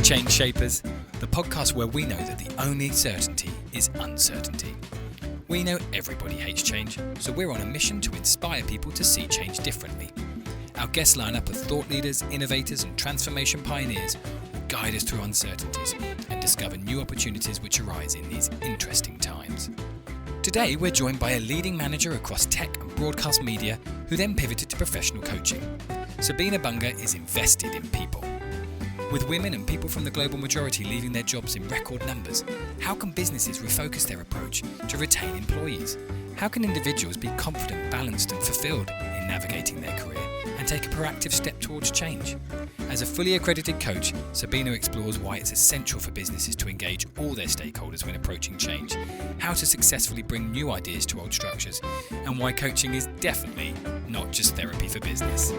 Change Shapers, the podcast where we know that the only certainty is uncertainty. We know everybody hates change, so we're on a mission to inspire people to see change differently. Our guest lineup of thought leaders, innovators and transformation pioneers will guide us through uncertainties and discover new opportunities which arise in these interesting times. Today we're joined by a leading manager across tech and broadcast media who then pivoted to professional coaching. Sabina Bunger is invested in people. With women and people from the global majority leaving their jobs in record numbers, how can businesses refocus their approach to retain employees? How can individuals be confident, balanced and fulfilled in navigating their career and take a proactive step towards change? As a fully accredited coach, Sabina explores why it's essential for businesses to engage all their stakeholders when approaching change, how to successfully bring new ideas to old structures, and why coaching is definitely not just therapy for business.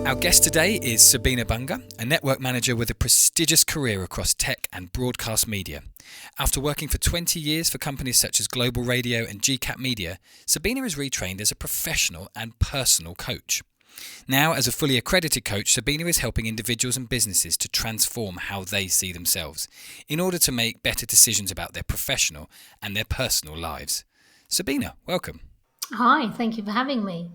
Our guest today is Sabina Bunger, a network manager with a prestigious career across tech and broadcast media. After working for 20 years for companies such as Global Radio and GCap Media, Sabina is retrained as a professional and personal coach. Now, as a fully accredited coach, Sabina is helping individuals and businesses to transform how they see themselves in order to make better decisions about their professional and their personal lives. Sabina, welcome. Hi, thank you for having me.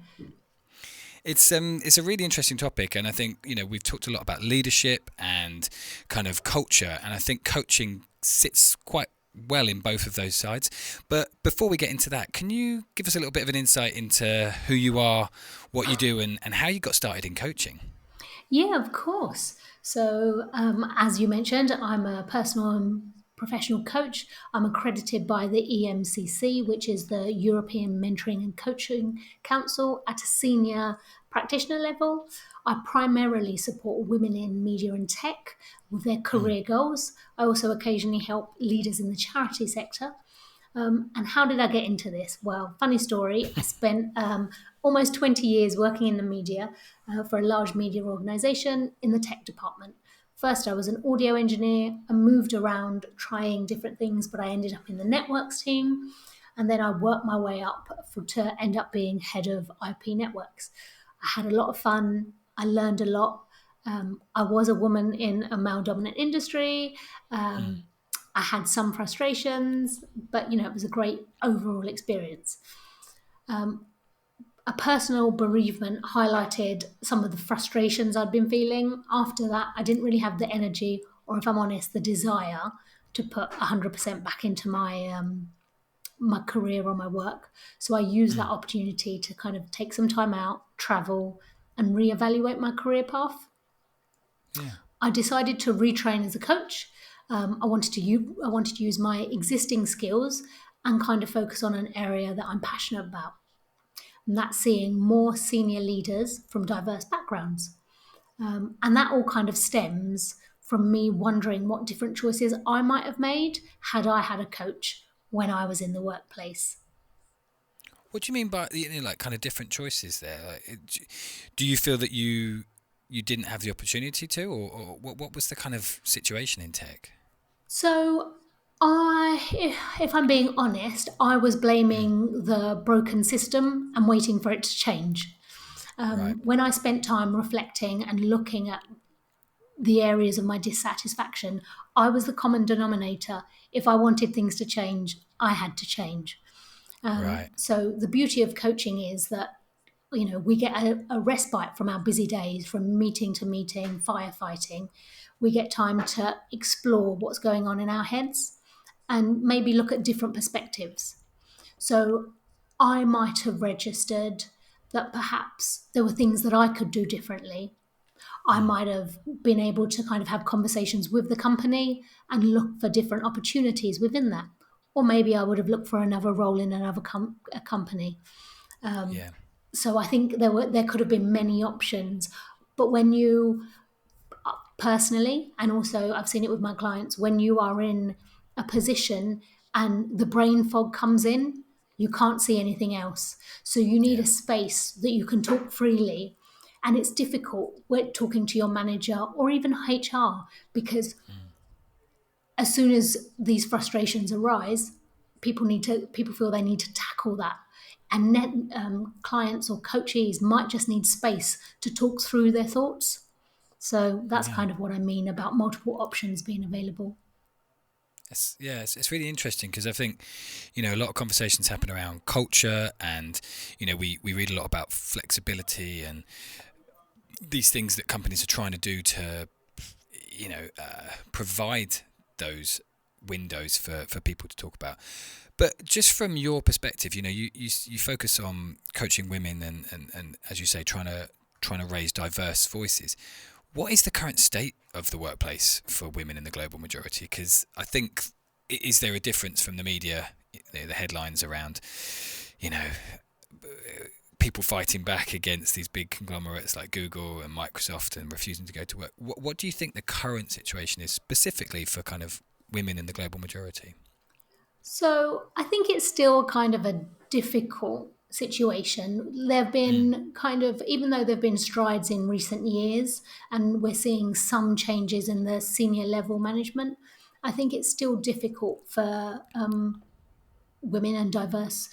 It's a really interesting topic, and I think we've talked a lot about leadership and kind of culture, and I think coaching sits quite well in both of those sides. But before we get into that, can you give us a little bit of an insight into who you are, what you do, and how you got started in coaching? Yeah, of course. So, as you mentioned, I'm a personal and professional coach. I'm accredited by the EMCC, which is the European Mentoring and Coaching Council, at a senior practitioner level. I primarily support women in media and tech with their career goals. I also occasionally help leaders in the charity sector. And how did I get into this? Well, funny story. I spent almost 20 years working in the media for a large media organisation in the tech department. First, I was an audio engineer. I moved around trying different things, but I ended up in the networks team. And then I worked my way up to end up being head of IP networks. I had a lot of fun. I learned a lot. I was a woman in a male-dominant industry. I had some frustrations, but it was a great overall experience. A personal bereavement highlighted some of the frustrations I'd been feeling. After that, I didn't really have the energy, or if I'm honest, the desire to put 100% back into my career or my work. So I used that opportunity to kind of take some time out, travel, and reevaluate my career path. Yeah. I decided to retrain as a coach. I wanted to use my existing skills and kind of focus on an area that I'm passionate about. And that's seeing more senior leaders from diverse backgrounds. And that all kind of stems from me wondering what different choices I might have made had I had a coach when I was in the workplace. What do you mean by kind of different choices there? Do you feel that you didn't have the opportunity to, or what was the kind of situation in tech? So if I'm being honest, I was blaming the broken system and waiting for it to change. Right. When I spent time reflecting and looking at the areas of my dissatisfaction, I was the common denominator. If I wanted things to change, I had to change. Right. So the beauty of coaching is that we get a respite from our busy days, from meeting to meeting, firefighting. We get time to explore what's going on in our heads and maybe look at different perspectives. So I might have registered that perhaps there were things that I could do differently. I might have been able to kind of have conversations with the company and look for different opportunities within that. Or maybe I would have looked for another role in another company. Yeah. So I think there could have been many options. But when you personally, and also I've seen it with my clients, when you are in a position and the brain fog comes in, you can't see anything else. So you need a space that you can talk freely. And it's difficult when talking to your manager or even HR, because as soon as these frustrations arise, people feel they need to tackle that, and clients or coachees might just need space to talk through their thoughts. So that's kind of what I mean about multiple options being available. It's really interesting because I think, a lot of conversations happen around culture, and, we read a lot about flexibility and these things that companies are trying to do to, provide those windows for people to talk about. But just from your perspective, you focus on coaching women and as you say, trying to raise diverse voices. What is the current state of the workplace for women in the global majority? Because I think, is there a difference from the media, the headlines around, people fighting back against these big conglomerates like Google and Microsoft and refusing to go to work? What do you think the current situation is specifically for kind of women in the global majority? So I think it's still kind of a difficult situation. There have been even though there have been strides in recent years and we're seeing some changes in the senior level management, I think it's still difficult for women and diverse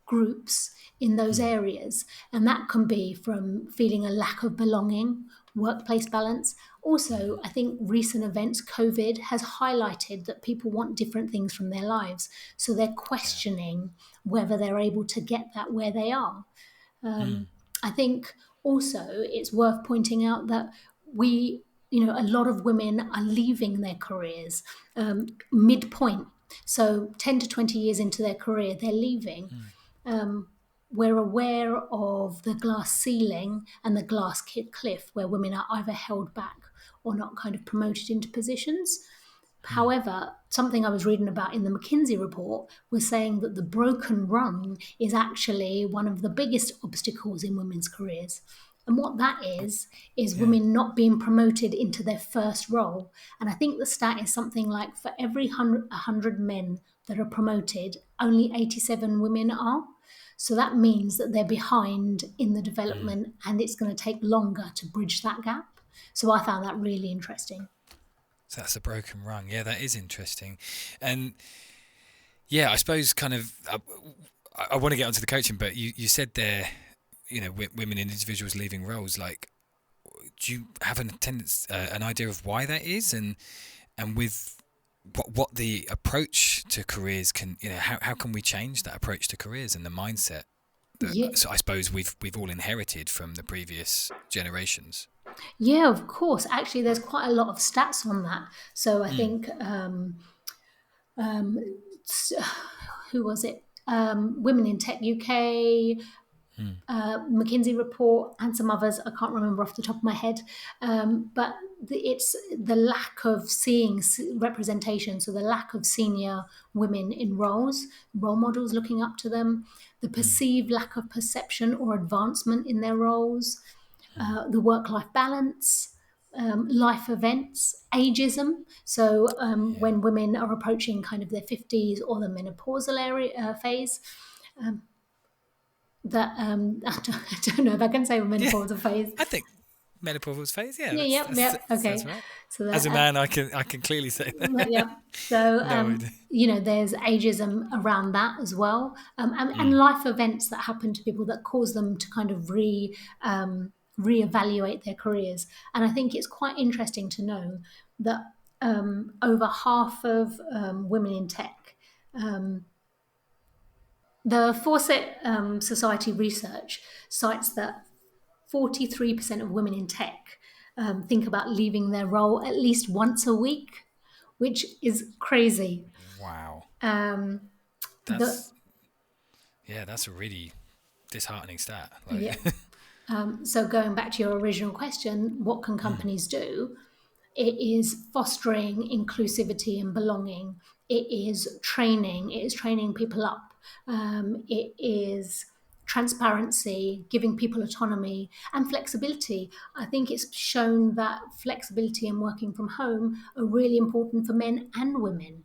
groups in those areas. And that can be from feeling a lack of belonging, workplace balance. Also, I think recent events, COVID, has highlighted that people want different things from their lives. So they're questioning whether they're able to get that where they are. I think also it's worth pointing out that a lot of women are leaving their careers midpoint. So 10 to 20 years into their career, they're leaving. We're aware of the glass ceiling and the glass cliff where women are either held back or not kind of promoted into positions. However, something I was reading about in the McKinsey report was saying that the broken rung is actually one of the biggest obstacles in women's careers. And what that is women not being promoted into their first role. And I think the stat is something like for every 100 men that are promoted, only 87 women are. So that means that they're behind in the development and it's going to take longer to bridge that gap. So I found that really interesting. So that's a broken rung. Yeah, that is interesting. And yeah, I suppose kind of, I want to get onto the coaching, but you said there, women and individuals leaving roles. Like, do you have an idea of why that is, and with what the approach to careers can, how can we change that approach to careers and the mindset that, so I suppose we've all inherited from the previous generations? Yeah, of course. Actually, there's quite a lot of stats on that. So I think, who was it? Women in Tech UK, McKinsey report, and some others. I can't remember off the top of my head. But it's the lack of seeing representation. So the lack of senior women in roles, role models looking up to them, the perceived lack of perception or advancement in their roles, the work-life balance, life events, ageism. So when women are approaching kind of their 50s or the menopausal phase, that I don't know if I can say menopausal phase. I think menopausal phase. Yeah. Yeah. Okay. That's right. So that, as a man, I can clearly say that. Yeah. So there's ageism around that as well, and life events that happen to people that cause them to kind of reevaluate their careers. And I think it's quite interesting to know that over half of women in tech. The Fawcett Society research cites that 43% of women in tech think about leaving their role at least once a week, which is crazy. Wow. That's a really disheartening stat. So going back to your original question, what can companies do? It is fostering inclusivity and belonging. It is training. It is training people up. It is transparency, giving people autonomy and flexibility. I think it's shown that flexibility and working from home are really important for men and women.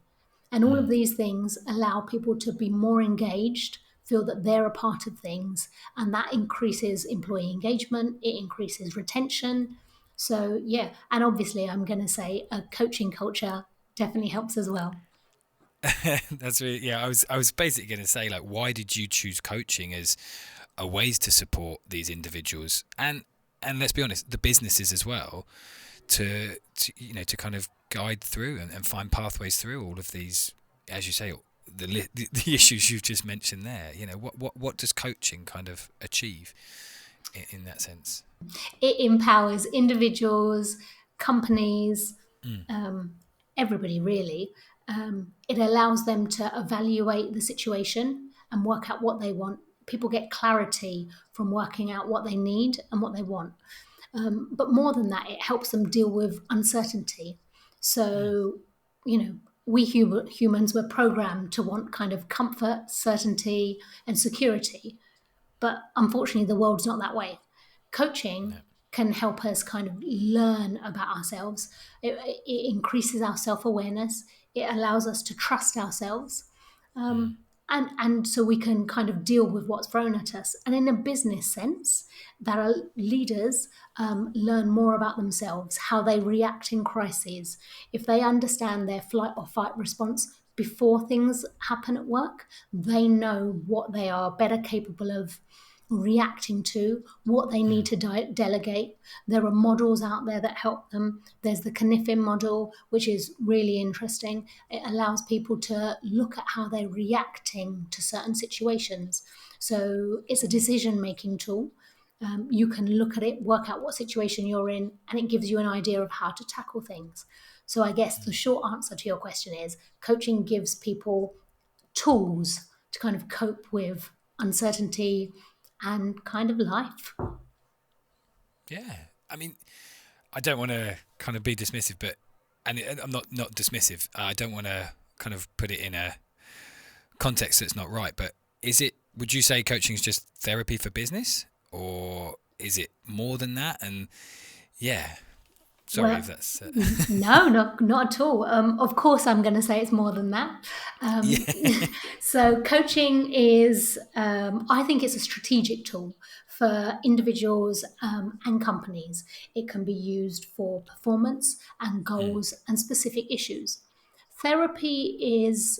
And all of these things allow people to be more engaged, feel that they're a part of things, and that increases employee engagement, it increases retention. So, yeah, and obviously I'm going to say a coaching culture definitely helps as well. That's really, yeah. I was basically going to say, like, why did you choose coaching as a ways to support these individuals and let's be honest, the businesses as well, to kind of guide through and find pathways through all of these, as you say, the issues you've just mentioned there. What does coaching kind of achieve in that sense? It empowers individuals, companies, Mm, everybody really. It allows them to evaluate the situation and work out what they want. People get clarity from working out what they need and what they want. But more than that, it helps them deal with uncertainty. mm, So, we humans were programmed to want kind of comfort, certainty, and security. But unfortunately, the world's not that way. no, Coaching can help us kind of learn about ourselves. It increases our self awareness. It allows us to trust ourselves. mm, And so we can kind of deal with what's thrown at us. And in a business sense, that our leaders learn more about themselves, how they react in crises. If they understand their flight or fight response before things happen at work, they know what they are better capable of reacting to, what they need mm, to delegate. There are models out there that help them. There's the Caniffin model, which is really interesting. It allows people to look at how they're reacting to certain situations. So it's a decision making tool. You can look at it, work out what situation you're in, and it gives you an idea of how to tackle things. So I guess the mm. short answer to your question is coaching gives people tools to kind of cope with uncertainty and kind of life. Yeah, I mean, I don't want to kind of be dismissive, but and I'm not dismissive. I don't want to kind of put it in a context that's not right. But is it? Would you say coaching is just therapy for business, or is it more than that? And yeah, sorry Well, if that's no, not at all. Of course, I'm going to say it's more than that. Um, yeah, so, coaching is, I think it's a strategic tool for individuals and companies. It can be used for performance and mm, goals and specific issues. Therapy is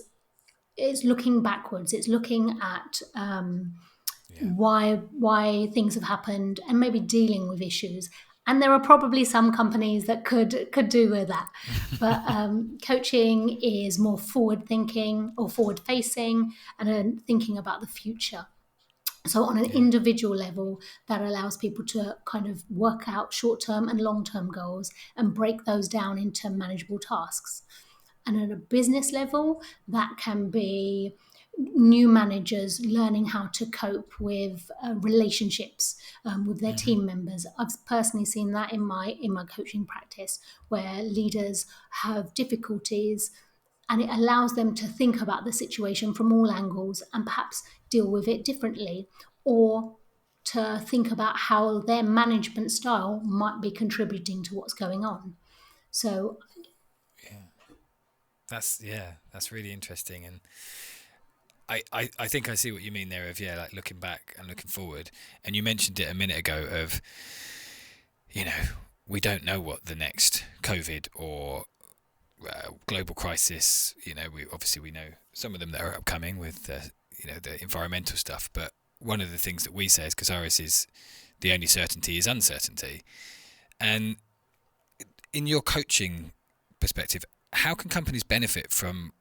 looking backwards. It's looking at yeah, why things have happened and maybe dealing with issues. And there are probably some companies that could do with that. But coaching is more forward thinking or forward facing and thinking about the future. So, on an yeah, individual level, that allows people to kind of work out short term and long term goals and break those down into manageable tasks. And at a business level, that can be new managers learning how to cope with relationships with their hmm, team members. I've personally seen that in my coaching practice, where leaders have difficulties and it allows them to think about the situation from all angles and perhaps deal with it differently, or to think about how their management style might be contributing to what's going on. So, yeah. That's really interesting, and I think I see what you mean there. Of like looking back and looking forward, and you mentioned it a minute ago. Of you know, we don't know what the next COVID or global crisis. We know some of them that are upcoming with the environmental stuff. But one of the things that we say as Casares is the only certainty is uncertainty. And in your coaching perspective, how can companies benefit from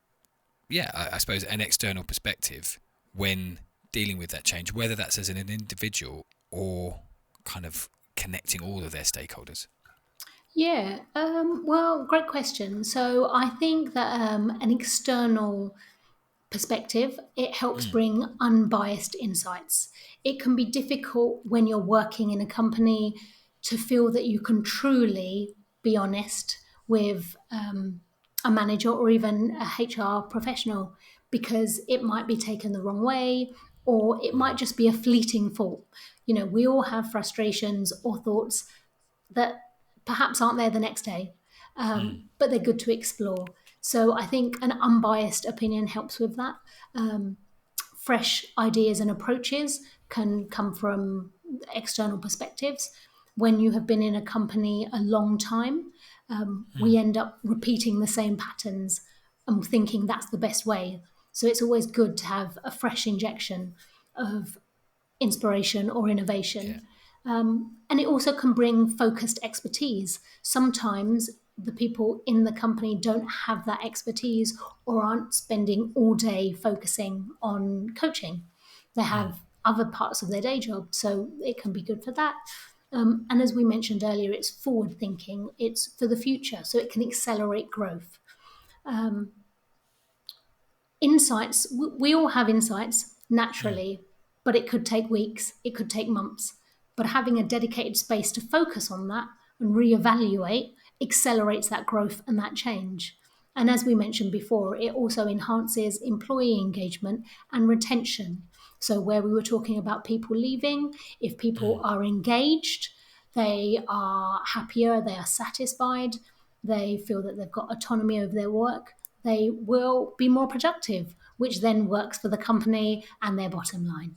I suppose an external perspective when dealing with that change, whether that's as an individual or kind of connecting all of their stakeholders? yeah, well, great question. So I think that an external perspective, it helps Mm, bring unbiased insights. It can be difficult when you're working in a company to feel that you can truly be honest with a manager or even a HR professional, because it might be taken the wrong way or it mm, might just be a fleeting thought. We all have frustrations or thoughts that perhaps aren't there the next day, mm, but they're good to explore. So I think an unbiased opinion helps with that. Fresh ideas and approaches can come from external perspectives. When you have been in a company a long time, we mm, end up repeating the same patterns and thinking that's the best way. So it's always good to have a fresh injection of inspiration or Yeah. innovation. And it also can bring focused expertise. Sometimes the people in the company don't have that expertise or aren't spending all day focusing on coaching. They have other parts of their day job, so it can be good for that. And as we mentioned earlier, it's forward thinking, it's for the future, so it can accelerate growth. Insights, we all have insights naturally, but it could take weeks, it could take months. But having a dedicated space to focus on that and reevaluate accelerates that growth and that change. And as we mentioned before, it also enhances employee engagement and retention. So, where we were talking about people leaving, if people are engaged, they are happier, they are satisfied, they feel that they've got autonomy over their work, they will be more productive, which then works for the company and their bottom line.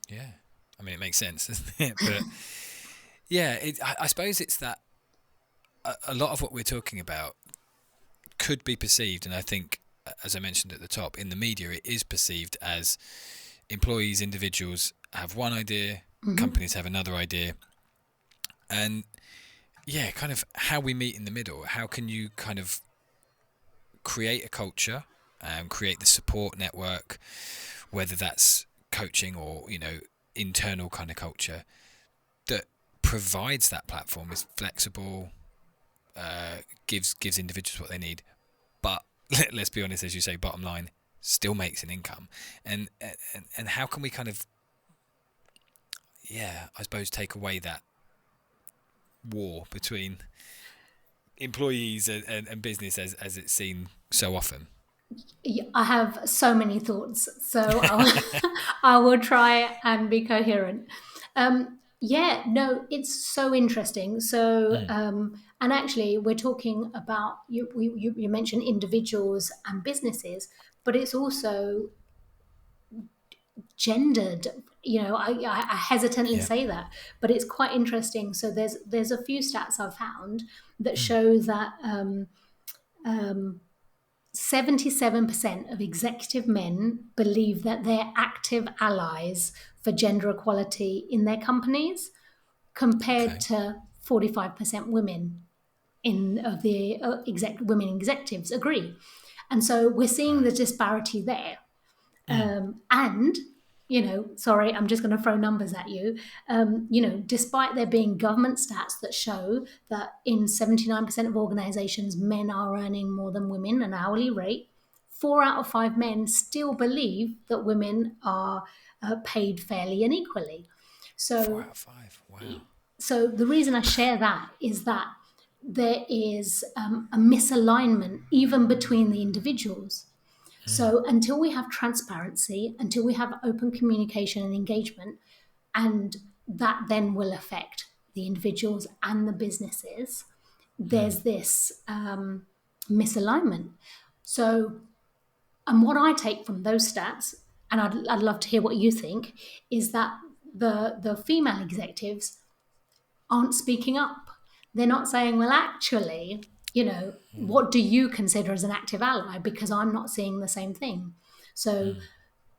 Yeah. I mean, it makes sense, doesn't it? But yeah, I suppose it's that a lot of what we're talking about could be perceived, and I think, as I mentioned at the top, in the media, it is perceived as employees, individuals have one idea, companies have another idea. And yeah, kind of how we meet in the middle. How can you kind of create a culture and create the support network, whether that's coaching or, internal kind of culture that provides that platform, is flexible, gives individuals what they need, but let's be honest, as you say, bottom line, still makes an income. And how can we kind of, I suppose, take away that war between employees and business as it's seen so often? I have so many thoughts, so I will try and be coherent. It's so interesting. So, and actually, we're talking about you mentioned individuals and businesses, but it's also gendered. I hesitantly Yeah. say that, but it's quite interesting. So there's a few stats I've found that show that 77% of executive men believe that they're active allies for gender equality in their companies, compared Okay. to 45% women of the women executives agree. And so we're seeing the disparity there. And sorry, I'm just going to throw numbers at you. Despite there being government stats that show that in 79% of organizations, men are earning more than women, an hourly rate, 4 out of 5 men still believe that women are paid fairly and equally. 4 out of 5. Wow. So the reason I share that is that there is a misalignment even between the individuals. So until we have transparency, until we have open communication and engagement, and that then will affect the individuals and the businesses, there's this misalignment. So, and what I take from those stats, and I'd love to hear what you think, is that the female executives aren't speaking up. They're not saying, well, actually, what do you consider as an active ally? Because I'm not seeing the same thing. So,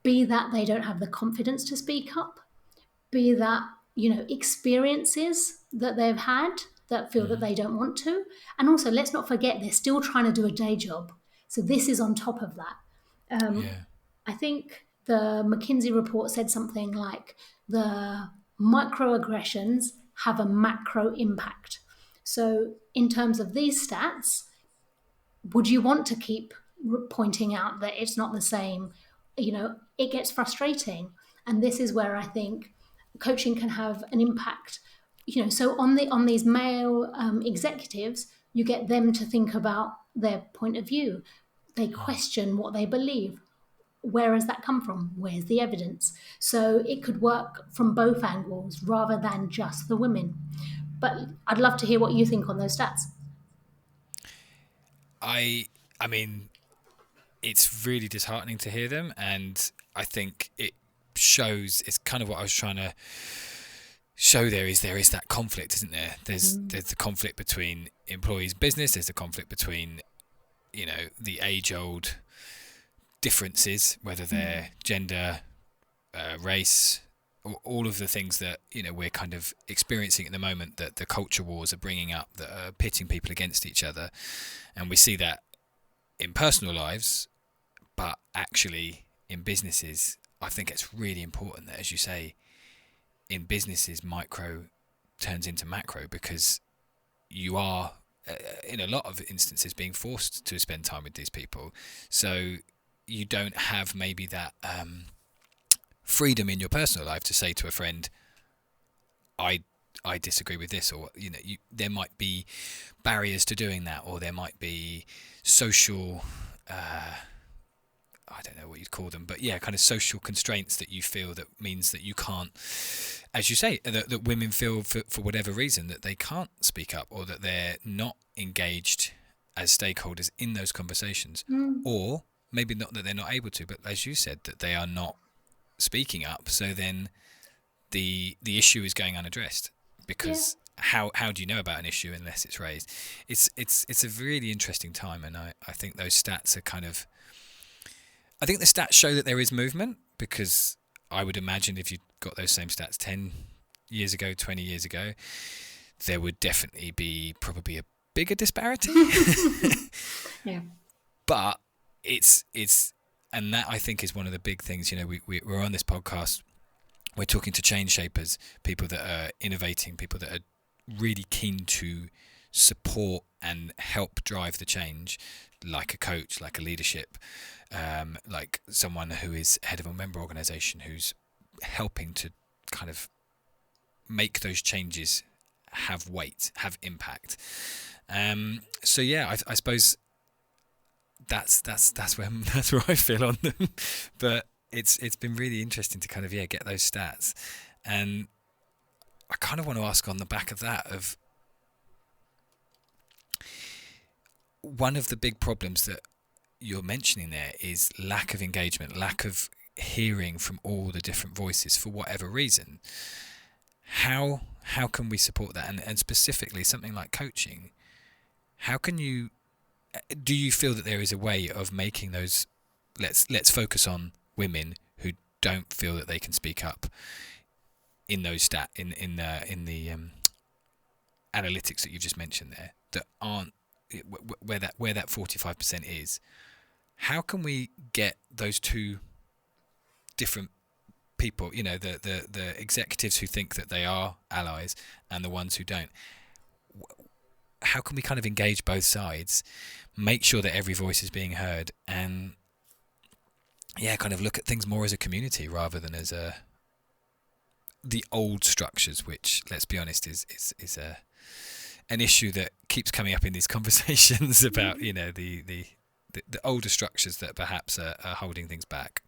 be that they don't have the confidence to speak up, be that, experiences that they've had that feel that they don't want to. And also, let's not forget, they're still trying to do a day job. So, this is on top of that. Yeah. I think the McKinsey report said something like the microaggressions have a macro impact. So, in terms of these stats, would you want to keep pointing out that it's not the same? It gets frustrating. And this is where I think coaching can have an impact. So on these male executives, you get them to think about their point of view. They question what they believe. Where has that come from? Where's the evidence? So it could work from both angles rather than just the women. But I'd love to hear what you think on those stats. I mean, it's really disheartening to hear them, and I think it shows, it's kind of what I was trying to show there is that conflict, isn't there? There's the conflict between employees and business, there's the conflict between the age-old differences, whether they're gender, race, or all of the things that we're kind of experiencing at the moment, that the culture wars are bringing up, that are pitting people against each other. And we see that in personal lives, but actually in businesses, I think it's really important that, as you say, in businesses, micro turns into macro, because you are, in a lot of instances, being forced to spend time with these people. So you don't have maybe that freedom in your personal life to say to a friend, I disagree with this, or there might be barriers to doing that, or there might be social I don't know what you'd call them, but yeah, kind of social constraints that you feel that means that you can't, as you say, that women feel for whatever reason that they can't speak up, or that they're not engaged as stakeholders in those conversations, or maybe not that they're not able to, but as you said, that they are not speaking up. So then the issue is going unaddressed, because how do you know about an issue unless it's raised? It's a really interesting time, and I think those stats are kind of, I think the stats show that there is movement, because I would imagine if you got those same stats 10 years ago, 20 years ago, there would definitely be probably a bigger disparity. Yeah. But it's and that, I think, is one of the big things. We're on this podcast, we're talking to change shapers, people that are innovating, people that are really keen to support and help drive the change, like a coach, like a leadership, like someone who is head of a member organisation who's helping to kind of make those changes have weight, have impact. So yeah, I suppose that's where I feel on them. But it's been really interesting to kind of get those stats, and I kind of want to ask on the back of that, of one of the big problems that you're mentioning there is lack of engagement, lack of hearing from all the different voices for whatever reason. How can we support that? And specifically something like coaching, how can you, do you feel that there is a way of making those, let's focus on women who don't feel that they can speak up in those in the analytics that you've just mentioned there, that aren't where that 45% is? How can we get those two different people, the executives who think that they are allies and the ones who don't? How can we kind of engage both sides, make sure that every voice is being heard, and kind of look at things more as a community rather than as the old structures, which, let's be honest, is an issue that keeps coming up in these conversations about the older structures that perhaps are holding things back.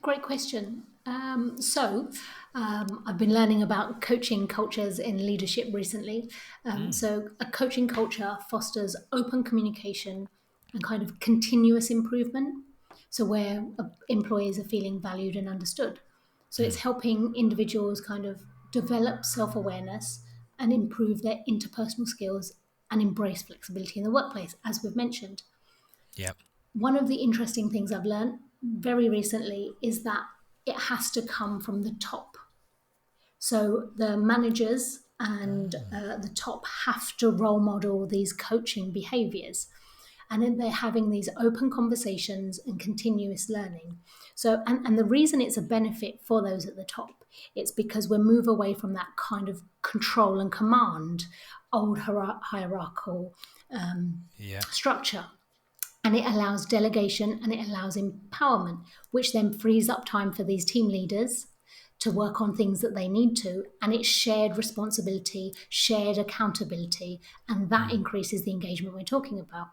Great question. I've been learning about coaching cultures in leadership recently. So a coaching culture fosters open communication and kind of continuous improvement. So where employees are feeling valued and understood. So it's helping individuals kind of develop self-awareness and improve their interpersonal skills and embrace flexibility in the workplace, as we've mentioned. Yeah. One of the interesting things I've learned very recently is that it has to come from the top. So the managers and the top have to role model these coaching behaviors. And then they're having these open conversations and continuous learning. So, and the reason it's a benefit for those at the top, it's because we move away from that kind of control and command, old hierarchical structure. And it allows delegation and it allows empowerment, which then frees up time for these team leaders to work on things that they need to. And it's shared responsibility, shared accountability, and that increases the engagement we're talking about.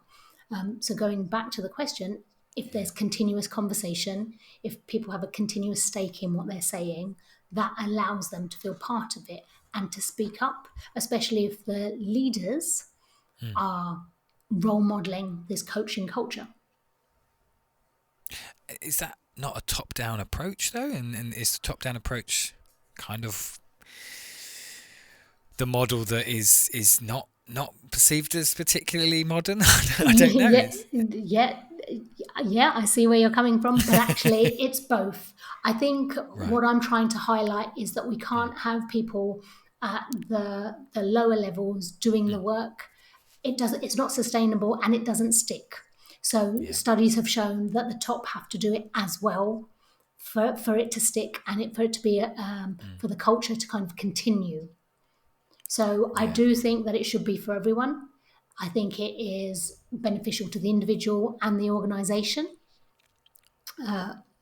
So going back to the question, if there's continuous conversation, if people have a continuous stake in what they're saying, that allows them to feel part of it and to speak up, especially if the leaders are role modeling this coaching culture. Is that not a top-down approach, though? And is the top-down approach kind of the model that is not not perceived as particularly modern. I don't know. Yeah, yeah, I see where you're coming from, but actually, it's both. I think Right. what I'm trying to highlight is that we can't have people at the lower levels doing the work. It's not sustainable and it doesn't stick. So Yeah. studies have shown that the top have to do it as well for it to stick and for it to be for the culture to kind of continue. So I Yeah. do think that it should be for everyone. I think it is beneficial to the individual and the organisation,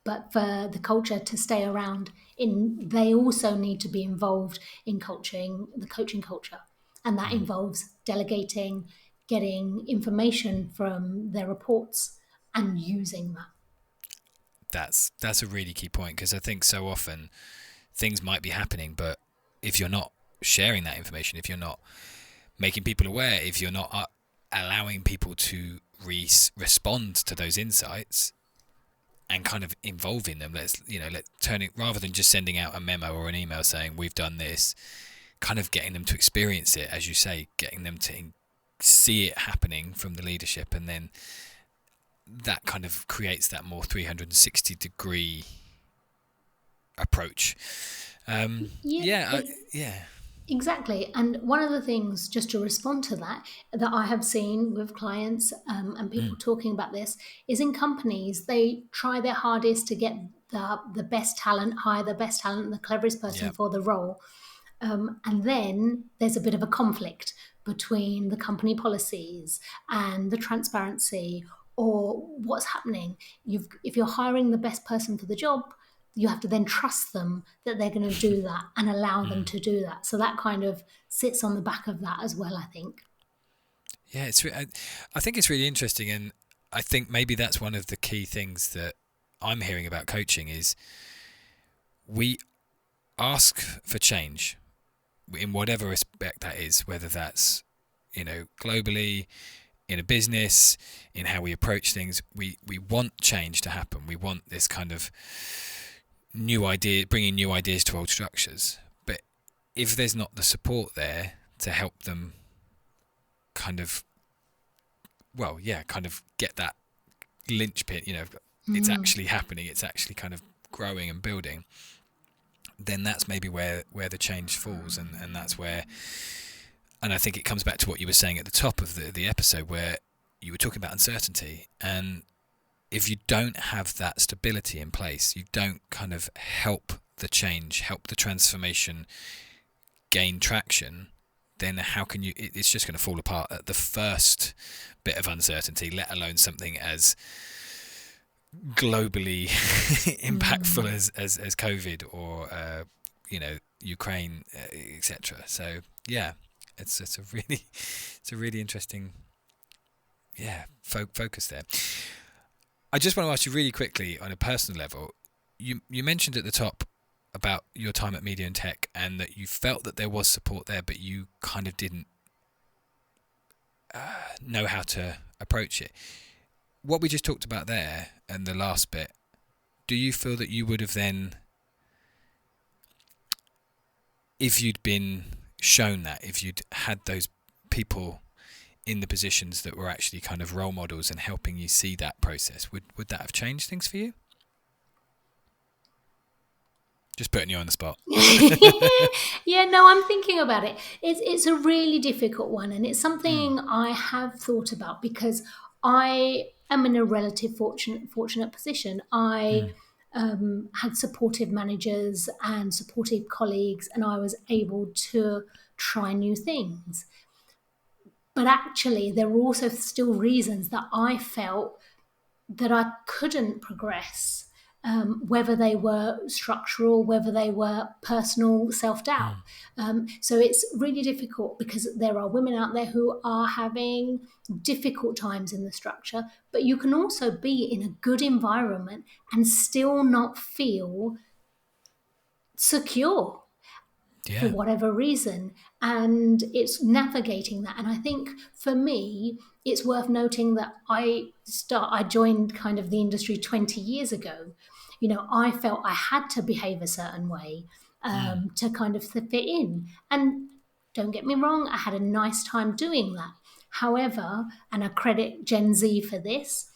but for the culture to stay around, they also need to be involved in the coaching culture, and that involves delegating, getting information from their reports, and using that. That's a really key point, because I think so often things might be happening, but if you're not sharing that information, if you're not making people aware, if you're not allowing people to respond to those insights and kind of involving them, let's turn it, rather than just sending out a memo or an email saying we've done this, kind of getting them to experience it, as you say, getting them to see it happening from the leadership, and then that kind of creates that more 360 degree approach. Yeah, Yeah. exactly. And one of the things, just to respond to that, that I have seen with clients and people talking about this, is in companies, they try their hardest to get the best talent, hire the best talent, the cleverest person Yeah. for the role. And then there's a bit of a conflict between the company policies and the transparency or what's happening. If you're hiring the best person for the job, you have to then trust them that they're going to do that and allow them to do that. So that kind of sits on the back of that as well, I think. Yeah, I think it's really interesting, and I think maybe that's one of the key things that I'm hearing about coaching is we ask for change in whatever respect that is, whether that's globally, in a business, in how we approach things. We want change to happen. We want this kind of bringing new ideas to old structures. But if there's not the support there to help them kind of get that linchpin, it's actually happening, it's actually kind of growing and building, then that's maybe where the change falls, and that's where, and I think it comes back to what you were saying at the top of the episode, where you were talking about uncertainty, and if you don't have that stability in place, you don't kind of help the change, help the transformation gain traction, then how can you, it's just going to fall apart at the first bit of uncertainty, let alone something as globally impactful as COVID or Ukraine, etc. So yeah, it's a really interesting focus there. I just want to ask you really quickly on a personal level. You mentioned at the top about your time at Media and Tech, and that you felt that there was support there, but you kind of didn't know how to approach it. What we just talked about there and the last bit, do you feel that you would have then, if you'd been shown that, if you'd had those people in the positions that were actually kind of role models and helping you see that process, would that have changed things for you? Just putting you on the spot. Yeah, no, I'm thinking about it. It's a really difficult one, and it's something I have thought about because I am in a relative fortunate position. I had supportive managers and supportive colleagues, and I was able to try new things. But actually, there were also still reasons that I felt that I couldn't progress, whether they were structural, whether they were personal self doubt. So it's really difficult because there are women out there who are having difficult times in the structure, but you can also be in a good environment and still not feel secure for Yeah. whatever reason, and it's navigating that. And I think for me it's worth noting that I joined kind of the industry 20 years ago. I felt I had to behave a certain way to kind of fit in, and Don't get me wrong, I had a nice time doing that. However, and I credit Gen Z for this,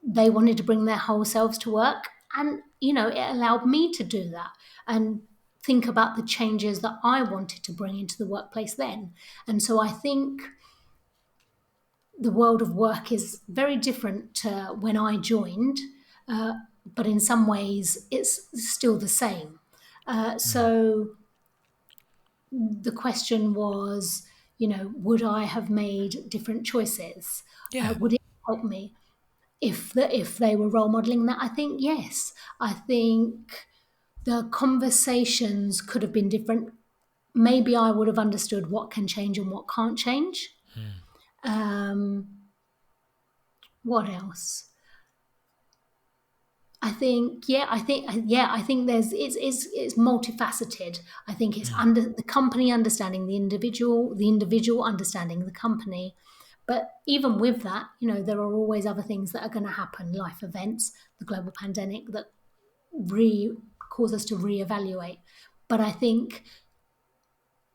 they wanted to bring their whole selves to work. And, it allowed me to do that and think about the changes that I wanted to bring into the workplace then. And so I think the world of work is very different to when I joined, but in some ways it's still the same. So the question was, would I have made different choices? Yeah. Would it help me if they were role modeling that? I think yes. I think the conversations could have been different. Maybe I would have understood what can change and what can't change. Um, what else? I think there's it's multifaceted. I think it's under the company understanding the individual understanding the company. But even with that, there are always other things that are going to happen, life events, the global pandemic that cause us to reevaluate. But I think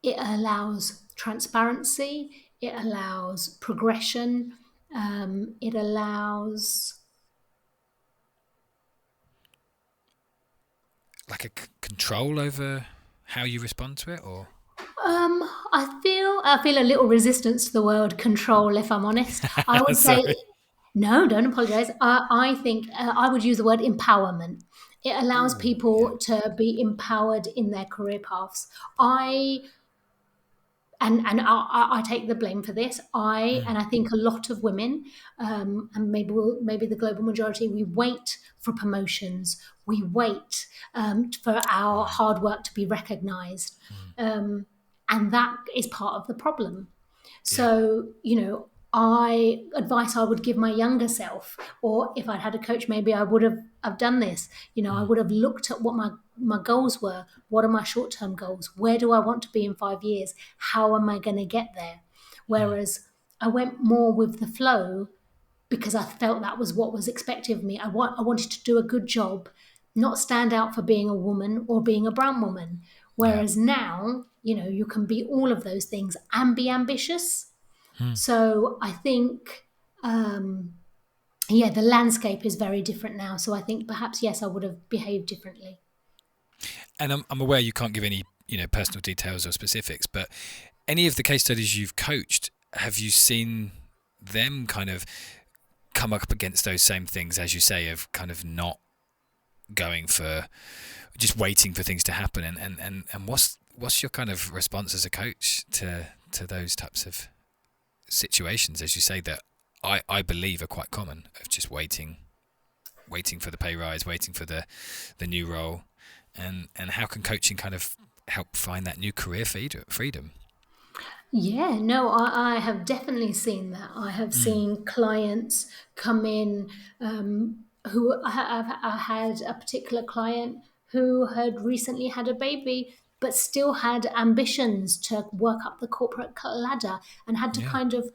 it allows transparency, it allows progression, it allows Like a control over how you respond to it, or? I feel a little resistance to the word control, if I'm honest. I would say Sorry. no, don't apologize. I think I would use the word empowerment. It allows Ooh, yeah. people to be empowered in their career paths. I take the blame for this. I think a lot of women, and maybe the global majority, we wait for promotions. We wait for our hard work to be recognised, and that is part of the problem. Yeah. So, advice I would give my younger self, or if I'd had a coach, maybe I would have done this. I would have looked at what my goals were. What are my short term goals? Where do I want to be in 5 years? How am I going to get there? Whereas I went more with the flow because I felt that was what was expected of me. I wanted to do a good job, not stand out for being a woman or being a brown woman. Yeah. Whereas now, you can be all of those things and be ambitious. So I think, the landscape is very different now. So I think perhaps, yes, I would have behaved differently. And I'm aware you can't give any, personal details or specifics, but any of the case studies you've coached, have you seen them kind of come up against those same things, as you say, of kind of not going for, just waiting for things to happen? And what's your kind of response as a coach to those types of situations, as you say, that I believe are quite common, of just waiting for the pay rise, waiting for the new role, and how can coaching kind of help find that new career freedom? Yeah, no, I have definitely seen that. I have seen clients come in who I had a particular client who had recently had a baby, but still had ambitions to work up the corporate ladder and had to Yeah. kind of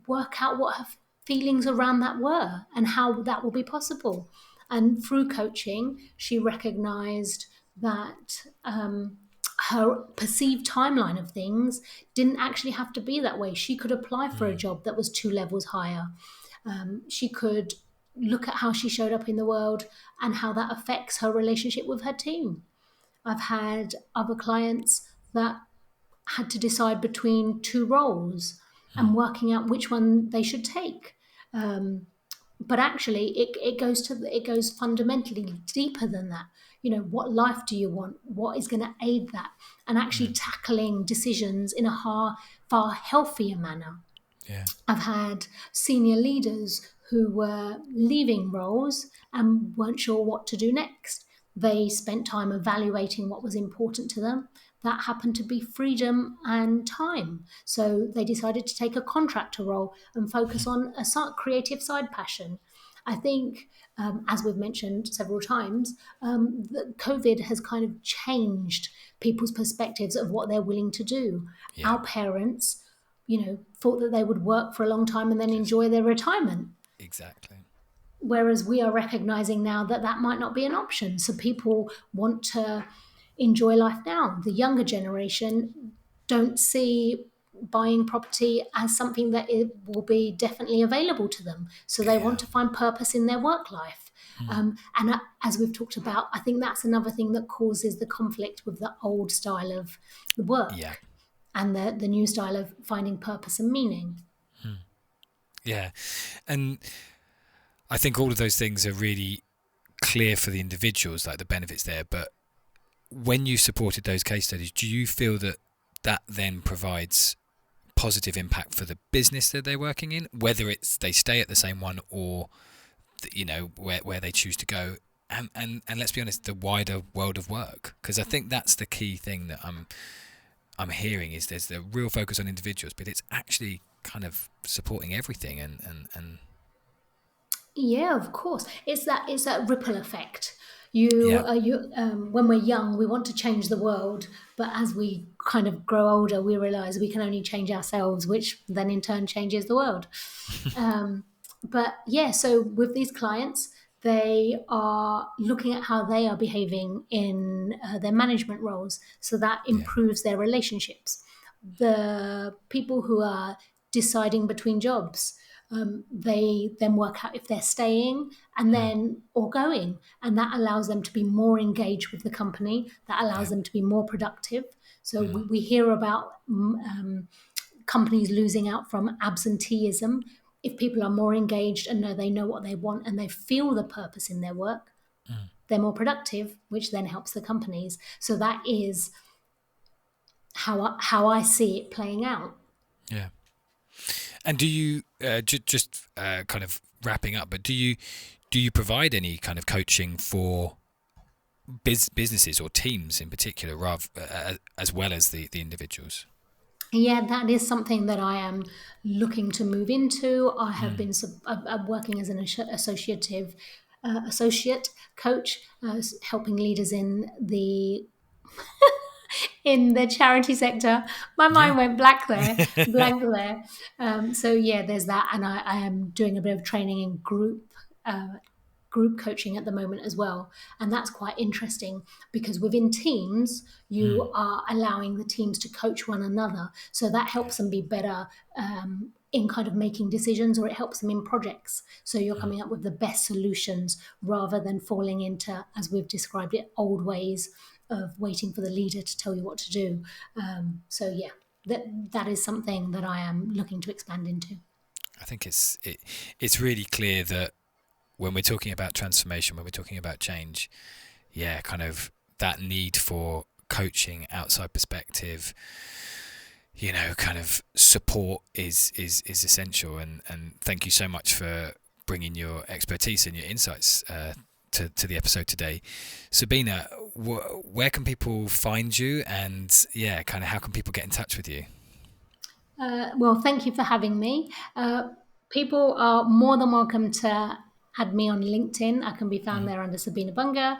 work out what her feelings around that were and how that will be possible. And through coaching, she recognized that her perceived timeline of things didn't actually have to be that way. She could apply for a job that was 2 levels higher. She could look at how she showed up in the world and how that affects her relationship with her team. I've had other clients that had to decide between 2 roles and working out which one they should take. But actually, it goes fundamentally deeper than that. What life do you want? What is going to aid that? And actually tackling decisions in a far healthier manner. Yeah. I've had senior leaders who were leaving roles and weren't sure what to do next. They spent time evaluating what was important to them. That happened to be freedom and time. So they decided to take a contractor role and focus on a creative side passion. I think, as we've mentioned several times, that COVID has kind of changed people's perspectives of what they're willing to do. Yeah. Our parents, thought that they would work for a long time and then enjoy their retirement. Exactly. Whereas we are recognizing now that that might not be an option. So people want to enjoy life now. The younger generation don't see buying property as something that it will be definitely available to them. So they want to find purpose in their work life. And as we've talked about, I think that's another thing that causes the conflict with the old style of work and the new style of finding purpose and meaning. Yeah. And I think all of those things are really clear for the individuals, like the benefits there. But when you supported those case studies, do you feel that then provides positive impact for the business that they're working in, whether it's they stay at the same one or, you know, where they choose to go? And let's be honest, the wider world of work, because I think that's the key thing that I'm hearing is there's the real focus on individuals, but it's actually kind of supporting everything and Yeah, of course. It's that ripple effect. When we're young, we want to change the world, but as we kind of grow older, we realize we can only change ourselves, which then in turn changes the world. But yeah, so with these clients, they are looking at how they are behaving in their management roles, so that improves their relationships. The people who are deciding between jobs, they then work out if they're staying and then or going, and that allows them to be more engaged with the company. That allows them to be more productive. So we hear about companies losing out from absenteeism. If people are more engaged and they know what they want and they feel the purpose in their work, they're more productive, which then helps the companies. So that is how I see it playing out. Yeah. And do you just kind of wrapping up? But do you provide any kind of coaching for businesses or teams in particular, rather as well as the individuals? Yeah, that is something that I am looking to move into. I have been I'm working as an associate coach, helping leaders in the charity sector. My mind went blank there. So yeah, there's that, and I am doing a bit of training in group coaching at the moment as well, and that's quite interesting because within teams you are allowing the teams to coach one another, so that helps them be better in kind of making decisions, or it helps them in projects, so you're coming up with the best solutions rather than falling into, as we've described it, old ways of waiting for the leader to tell you what to do. So yeah, that is something that I am looking to expand into. I think it's really clear that when we're talking about transformation, when we're talking about change, kind of that need for coaching, outside perspective, kind of support is essential. And thank you so much for bringing your expertise and your insights to the episode today. Sabina, where can people find you, and kind of how can people get in touch with you? Well, thank you for having me. People are more than welcome to add me on LinkedIn. I can be found there under Sabina Bunger.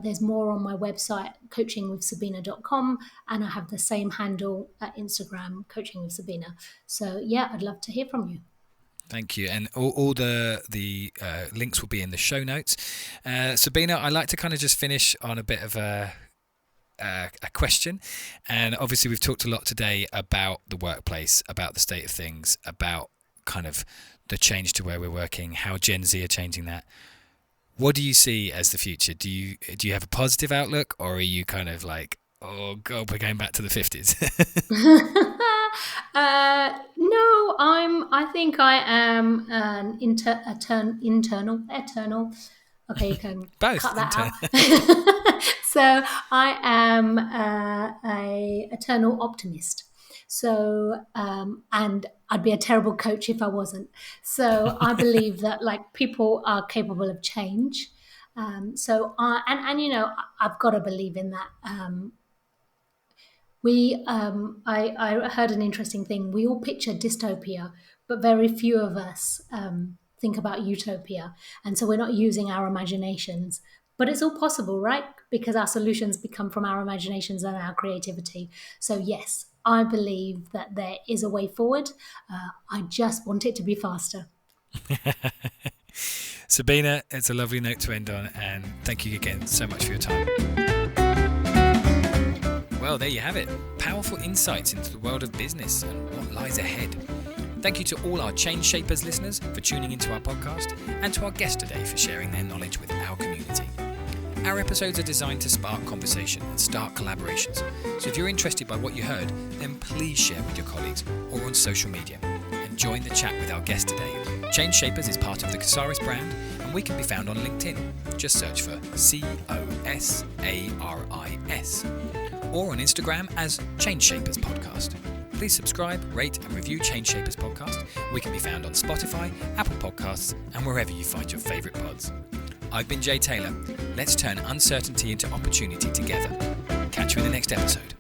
There's more on my website, coachingwithsabina.com, and I have the same handle at Instagram, Coaching with Sabina. So yeah, I'd love to hear from you. Thank you. And all the links will be in the show notes. Sabina, I'd like to kind of just finish on a bit of a question. And obviously we've talked a lot today about the workplace, about the state of things, about kind of the change to where we're working, how Gen Z are changing that. What do you see as the future? Do you have a positive outlook, or are you kind of like, oh God, we're going back to the 50s? No, I think I am an eternal. Okay, you can Both, cut that out. So I am a eternal optimist. So, and I'd be a terrible coach if I wasn't. So I believe that people are capable of change. So I've got to believe in that. I heard an interesting thing. We all picture dystopia, but very few of us think about utopia. And so we're not using our imaginations. But it's all possible, right? Because our solutions come from our imaginations and our creativity. So yes, I believe that there is a way forward. I just want it to be faster. Sabina, it's a lovely note to end on, and thank you again so much for your time. Well, there you have it. Powerful insights into the world of business and what lies ahead. Thank you to all our Change Shapers listeners for tuning into our podcast, and to our guest today for sharing their knowledge with our community. Our episodes are designed to spark conversation and start collaborations. So if you're interested by what you heard, then please share with your colleagues or on social media and join the chat with our guest today. Change Shapers is part of the Casaris brand, and we can be found on LinkedIn. Just search for COSARIS, or on Instagram as Change Shapers Podcast. Please subscribe, rate and review Change Shapers Podcast. We can be found on Spotify, Apple Podcasts and wherever you find your favourite pods. I've been Jay Taylor. Let's turn uncertainty into opportunity together. Catch you in the next episode.